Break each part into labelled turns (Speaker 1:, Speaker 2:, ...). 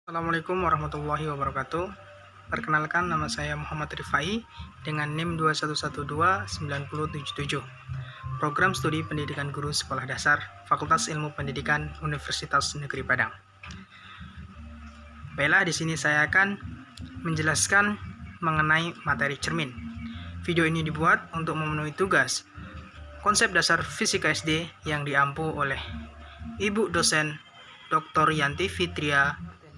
Speaker 1: Assalamualaikum warahmatullahi wabarakatuh. Perkenalkan, nama saya Muhammad Rifai dengan NIM 2112977. Program Studi Pendidikan Guru Sekolah Dasar, Fakultas Ilmu Pendidikan Universitas Negeri Padang. Baiklah, di sini saya akan menjelaskan mengenai materi cermin. Video ini dibuat untuk memenuhi tugas konsep dasar fisika SD yang diampu oleh Ibu dosen Dr. Yanti Fitria,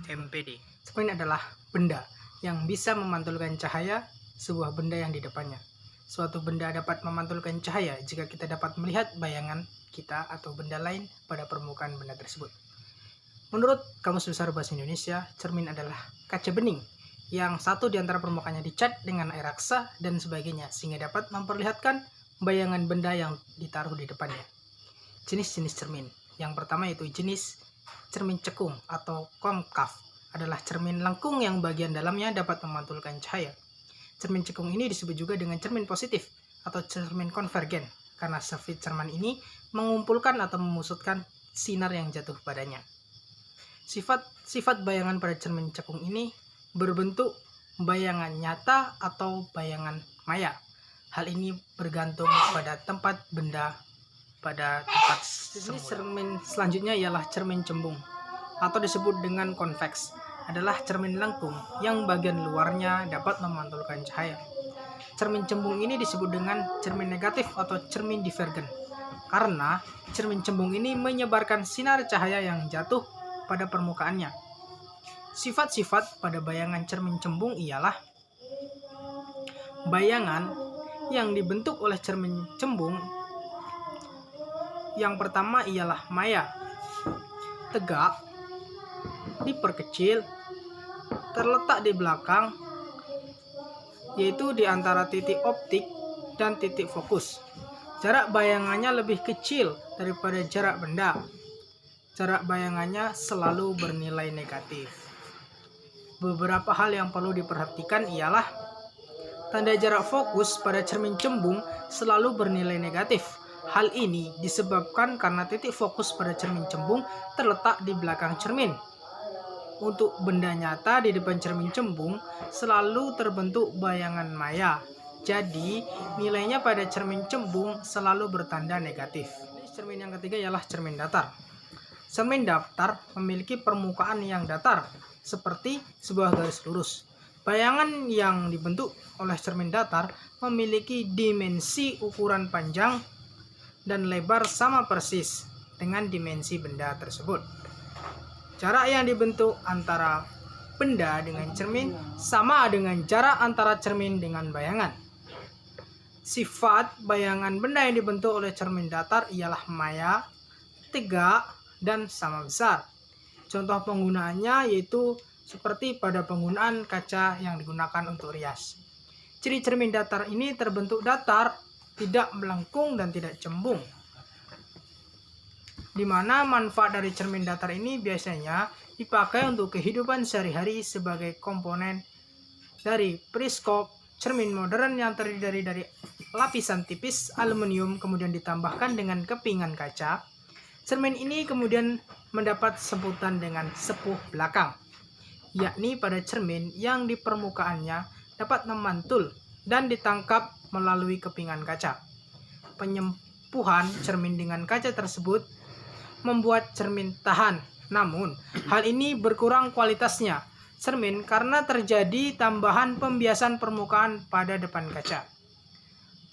Speaker 1: MPD. Cermin adalah benda yang bisa memantulkan cahaya sebuah benda yang di depannya. Suatu benda dapat memantulkan cahaya jika kita dapat melihat bayangan kita atau benda lain pada permukaan benda tersebut. Menurut Kamus Besar Bahasa Indonesia, cermin adalah kaca bening yang satu di antara permukaannya dicat dengan air raksa dan sebagainya sehingga dapat memperlihatkan bayangan benda yang ditaruh di depannya. Jenis-jenis cermin. Yang pertama yaitu jenis cermin cekung atau konkav, adalah cermin lengkung yang bagian dalamnya dapat memantulkan cahaya. Cermin cekung ini disebut juga dengan cermin positif atau cermin konvergen karena sifat cermin ini mengumpulkan atau memusatkan sinar yang jatuh padanya. Sifat bayangan pada cermin cekung ini berbentuk bayangan nyata atau bayangan maya. Hal ini bergantung pada tempat benda pada tempat. Jenis cermin selanjutnya ialah cermin cembung atau disebut dengan konveks, adalah cermin lengkung yang bagian luarnya dapat memantulkan cahaya. Cermin cembung ini disebut dengan cermin negatif atau cermin divergen karena cermin cembung ini menyebarkan sinar cahaya yang jatuh pada permukaannya. Sifat-sifat pada bayangan cermin cembung ialah bayangan yang dibentuk oleh cermin cembung. Yang pertama ialah maya, tegak, diperkecil, terletak di belakang, yaitu di antara titik optik dan titik fokus. Jarak bayangannya lebih kecil daripada jarak benda. Jarak bayangannya selalu bernilai negatif. Beberapa hal yang perlu diperhatikan ialah tanda jarak fokus pada cermin cembung selalu bernilai negatif. Hal ini disebabkan karena titik fokus pada cermin cembung terletak di belakang cermin. Untuk benda nyata di depan cermin cembung selalu terbentuk bayangan maya. Jadi, nilainya pada cermin cembung selalu bertanda negatif. Cermin yang ketiga ialah cermin datar. Cermin datar memiliki permukaan yang datar, seperti sebuah garis lurus. Bayangan yang dibentuk oleh cermin datar memiliki dimensi ukuran panjang dan lebar sama persis dengan dimensi benda tersebut. Jarak yang dibentuk antara benda dengan cermin sama dengan jarak antara cermin dengan bayangan. Sifat bayangan benda yang dibentuk oleh cermin datar ialah maya, tegak, dan sama besar. Contoh penggunaannya yaitu seperti pada penggunaan kaca yang digunakan untuk rias. Ciri cermin datar ini terbentuk datar, tidak melengkung dan tidak cembung. Di mana manfaat dari cermin datar ini biasanya dipakai untuk kehidupan sehari-hari sebagai komponen dari periskop. Cermin modern yang terdiri dari lapisan tipis aluminium kemudian ditambahkan dengan kepingan kaca. Cermin ini kemudian mendapat sebutan dengan sepuh belakang, yakni pada cermin yang di permukaannya dapat memantul dan ditangkap melalui kepingan kaca. Penyempuhan cermin dengan kaca tersebut membuat cermin tahan. Namun, hal ini berkurang kualitasnya cermin karena terjadi tambahan pembiasan permukaan pada depan kaca.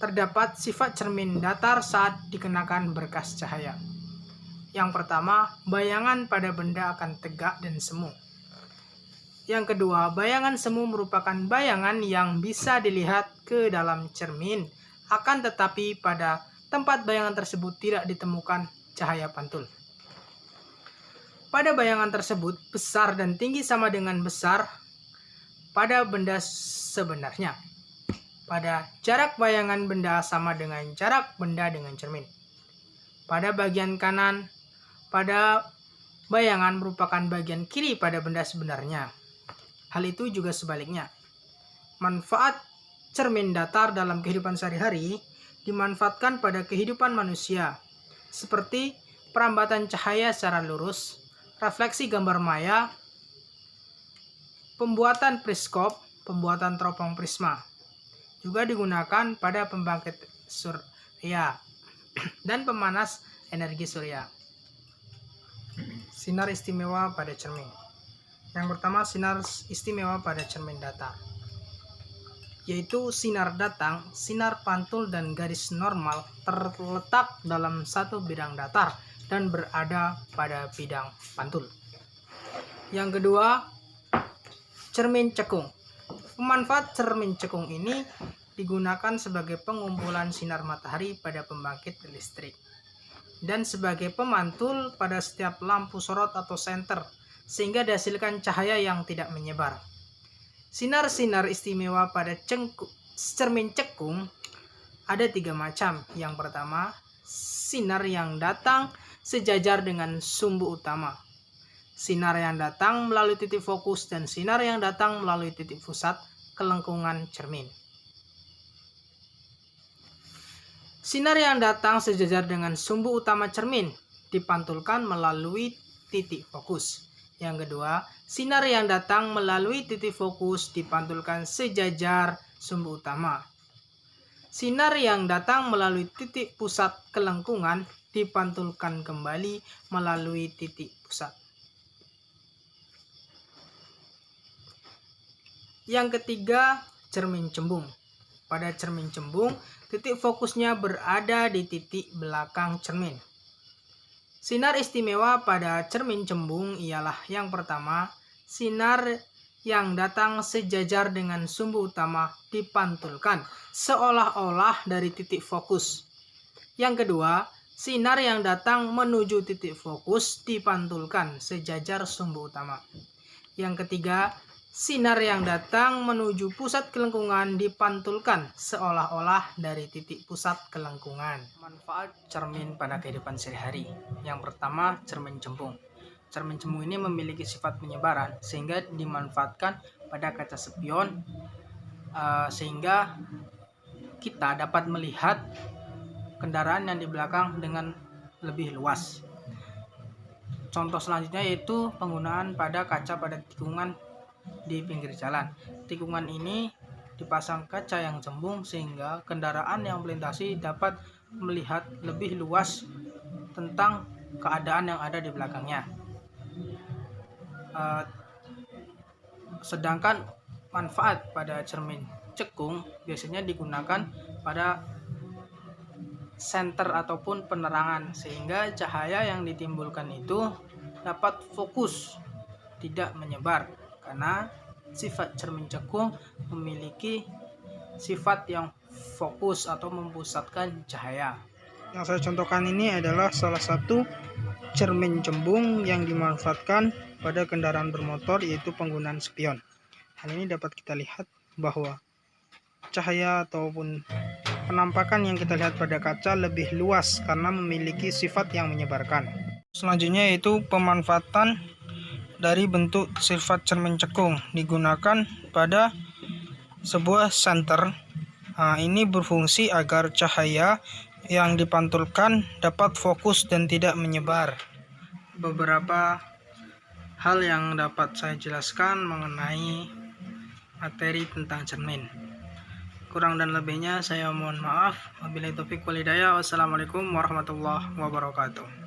Speaker 1: Terdapat sifat cermin datar saat dikenakan berkas cahaya. Yang pertama, bayangan pada benda akan tegak dan semu. Yang kedua, bayangan semu merupakan bayangan yang bisa dilihat ke dalam cermin, akan tetapi pada tempat bayangan tersebut tidak ditemukan cahaya pantul. Pada bayangan tersebut, besar dan tinggi sama dengan besar pada benda sebenarnya. Pada jarak bayangan benda sama dengan jarak benda dengan cermin. Pada bagian kanan, pada bayangan merupakan bagian kiri pada benda sebenarnya. Hal itu juga sebaliknya. Manfaat cermin datar dalam kehidupan sehari-hari dimanfaatkan pada kehidupan manusia, seperti perambatan cahaya secara lurus, refleksi gambar maya, pembuatan periskop, pembuatan teropong prisma. Juga digunakan pada pembangkit surya dan pemanas energi surya. Sinar istimewa pada cermin. Yang pertama, sinar istimewa pada cermin datar, yaitu sinar datang, sinar pantul dan garis normal terletak dalam satu bidang datar dan berada pada bidang pantul. Yang kedua, cermin cekung. Pemanfaat cermin cekung ini digunakan sebagai pengumpulan sinar matahari pada pembangkit listrik dan sebagai pemantul pada setiap lampu sorot atau senter, sehingga dihasilkan cahaya yang tidak menyebar. Sinar-sinar istimewa pada cermin cekung ada 3 macam. Yang pertama, sinar yang datang sejajar dengan sumbu utama, sinar yang datang melalui titik fokus, dan sinar yang datang melalui titik pusat kelengkungan cermin. Sinar yang datang sejajar dengan sumbu utama cermin dipantulkan melalui titik fokus. Yang kedua, sinar yang datang melalui titik fokus dipantulkan sejajar sumbu utama. Sinar yang datang melalui titik pusat kelengkungan dipantulkan kembali melalui titik pusat. Yang ketiga, cermin cembung. Pada cermin cembung, titik fokusnya berada di titik belakang cermin. Sinar istimewa pada cermin cembung ialah yang pertama, sinar yang datang sejajar dengan sumbu utama dipantulkan seolah-olah dari titik fokus. Yang kedua, sinar yang datang menuju titik fokus dipantulkan sejajar sumbu utama. Yang ketiga, sinar yang datang menuju pusat kelengkungan dipantulkan seolah-olah dari titik pusat kelengkungan. Manfaat cermin pada kehidupan sehari-hari. Yang pertama, cermin cembung. Cermin cembung ini memiliki sifat penyebaran sehingga dimanfaatkan pada kaca spion, sehingga kita dapat melihat kendaraan yang di belakang dengan lebih luas. Contoh selanjutnya yaitu penggunaan pada kaca pada tikungan di pinggir jalan. Tikungan ini dipasang kaca yang cembung sehingga kendaraan yang melintasi dapat melihat lebih luas tentang keadaan yang ada di belakangnya. Sedangkan manfaat pada cermin cekung biasanya digunakan pada senter ataupun penerangan, sehingga cahaya yang ditimbulkan itu dapat fokus, tidak menyebar, karena sifat cermin cekung memiliki sifat yang fokus atau memusatkan cahaya. Yang saya contohkan ini adalah salah satu cermin cembung yang dimanfaatkan pada kendaraan bermotor, yaitu penggunaan spion. Hal ini dapat kita lihat bahwa cahaya ataupun penampakan yang kita lihat pada kaca lebih luas karena memiliki sifat yang menyebarkan. Selanjutnya yaitu pemanfaatan dari bentuk sifat cermin cekung digunakan pada sebuah senter. Ini berfungsi agar cahaya yang dipantulkan dapat fokus dan tidak menyebar. Beberapa hal yang dapat saya jelaskan mengenai materi tentang cermin. Kurang dan lebihnya saya mohon maaf. Wabillahi taufiq wal hidayah. Wassalamualaikum warahmatullahi wabarakatuh.